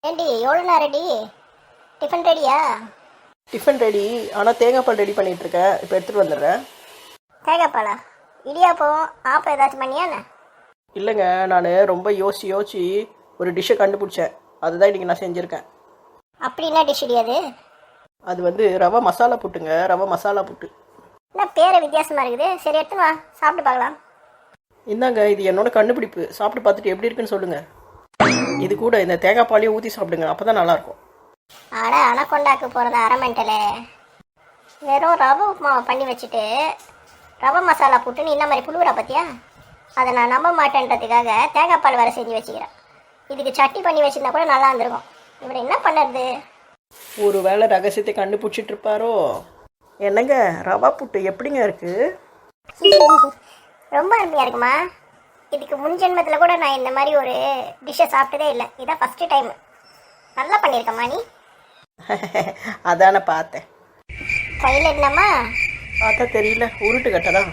ஏண்டி எவ்வளோ நேரம் ரெடி? டிஃபன் ரெடியா? டிஃபன் ரெடி, ஆனால் தேங்காய் பால் ரெடி பண்ணிட்டு இருக்கேன். இப்போ எடுத்துகிட்டு வந்துடுறேன். தேங்காய் பாலா? இடியாப்பம் ஆப்பம் ஏதாச்சும் பண்ணியா என்ன? இல்லைங்க, நான் ரொம்ப யோசிச்சு ஒரு டிஷ்ஷை கண்டுபிடிச்சேன். அதுதான் இன்றைக்கி நான் செஞ்சுருக்கேன். அப்படி என்ன டிஷ் இடியாது? அது வந்து ரவை மசாலா புட்டுங்க, ரவை மசாலா புட்டு. என்ன பேரை வித்தியாசமாக இருக்குது. சரி எடுத்துன்னு வா, சாப்பிட்டு பார்க்கலாம். இந்தாங்க, இது என்னோட கண்டுபிடிப்பு. சாப்பிட்டு பார்த்துட்டு எப்படி இருக்குன்னு சொல்லுங்கள். இது கூட இந்த தேங்காய் பாலையும் ஊற்றி சாப்பிடுங்க, அப்போ தான் நல்லாயிருக்கும். அட அனக்கொண்டாக்கு போகிறத அரமெண்டலே. வெறும் ரவை உப்புமாவை பண்ணி வச்சுட்டு ரவை மசாலா போட்டுன்னு இந்த மாதிரி புழுவுற பற்றியா? அதை நான் நம்ப மாட்டேன்றதுக்காக தேங்காய் பால் வேறு செஞ்சு வச்சுக்கிறேன். இதுக்கு சட்னி பண்ணி வச்சுருந்தா கூட நல்லா இருந்திருக்கும். இவர் என்ன பண்ணுறது? ஒரு வேளை ரகசியத்தை கண்டுபிடிச்சிட்டு இருப்பாரோ? என்னங்க, ரவா புட்டு எப்படிங்க இருக்குது? ரொம்ப அருமையாக இருக்குமா? இதுக்கு முன் ஜென்மத்தில் கூட நான் இந்த மாதிரி ஒரு டிஷ்ஷை சாப்பிட்டதே இல்லை. இதான் ஃபஸ்ட்டு டைம். நல்லா பண்ணியிருக்கம்மா நீ. அதான பார்த்தேன். கையில் என்னம்மா? பார்த்தா தெரியல, உருட்டு கட்டை தான்.